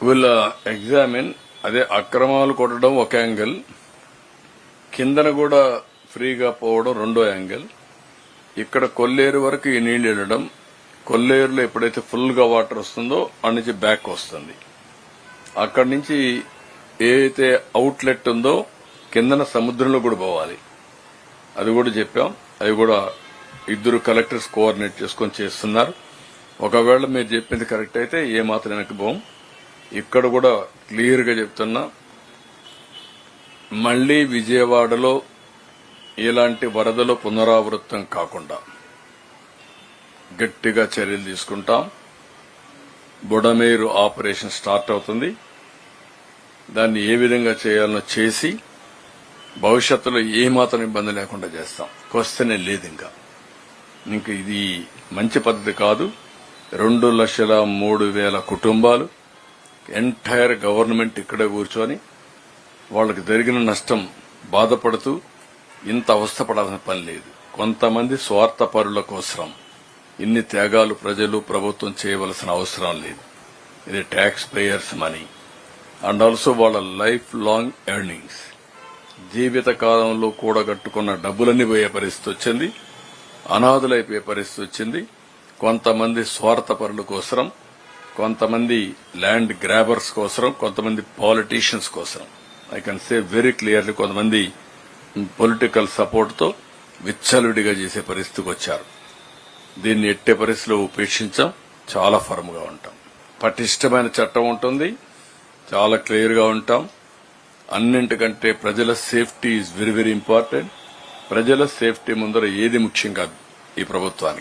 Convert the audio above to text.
Will examine. అదే అక్రమాలు కొట్టడం ఒక యాంగిల్, కిందన కూడా ఫ్రీగా పోవడం రెండో యాంగిల్. ఇక్కడ కొల్లేరు వరకు ఈ నీళ్లు వెళ్ళడం, కొల్లేరులో ఎప్పుడైతే ఫుల్ గా వాటర్ వస్తుందో అక్కడి నుంచి బ్యాక్ వస్తుంది. అక్కడి నుంచి ఏదైతే అవుట్లెట్ ఉందో కిందన సముద్రంలో కూడా పోవాలి. అది కూడా చెప్పాం. అవి కూడా ఇద్దరు కలెక్టర్స్ కోఆర్డినేట్ చేసుకొని చేస్తున్నారు. ఒకవేళ మీరు చెప్పింది కరెక్ట్ అయితే ఏ మాత్రం వెనక్కి పోం. ఇక్కడ కూడా క్లియర్ గా చెప్తున్నా, మళ్లీ విజయవాడలో ఇలాంటి వరదలు పునరావృతం కాకుండా గట్టిగా చర్యలు తీసుకుంటాం. బుడమేరు ఆపరేషన్ స్టార్ట్ అవుతుంది. దాన్ని ఏ విధంగా చేయాలనో చేసి భవిష్యత్తులో ఏమాత్రం ఇబ్బంది లేకుండా చేస్తాం. క్వశ్చనే లేదు. ఇంకా ఇది మంచి పద్ధతి కాదు. 2,03,000 కుటుంబాలు, ఎంటైర్ గవర్నమెంట్ ఇక్కడే కూర్చొని వాళ్ళకి జరిగిన నష్టం బాధపడుతూ ఇంత అవస్థపడాల్సిన పని లేదు. కొంతమంది స్వార్థపరుల కోసం ఇన్ని త్యాగాలు ప్రజలు ప్రభుత్వం చేయవలసిన అవసరం లేదు. ఇది taxpayers money and also వాళ్ళ లైఫ్ లాంగ్ ఎర్నింగ్స్, జీవిత కాలంలో కూడగట్టుకున్న డబ్బులన్నీ పోయే పరిస్థితి వచ్చింది. అనాథులైపోయే పరిస్థితి వచ్చింది. కొంతమంది స్వార్థపరుల కోసం, కొంతమంది ల్యాండ్ గ్రాబర్స్ కోసం, కొంతమంది పాలిటీషియన్స్ కోసం. I can say very clearly, కొంతమంది పొలిటికల్ సపోర్ట్ తో విచ్చలవిడిగా చేసే పరిస్థితికి వచ్చారు. దీన్ని ఎట్టే పరిస్థితిలో ఉపేక్షించాం. చాలా ఫర్మ్ గా ఉంటాం. పటిష్టమైన చట్టం ఉంటుంది. చాలా క్లియర్ గా ఉంటాం. అన్నింటికంటే ప్రజల safety is very very important. ప్రజల సేఫ్టీ ముందర ఏది ముఖ్యం కాదు ఈ ప్రభుత్వానికి.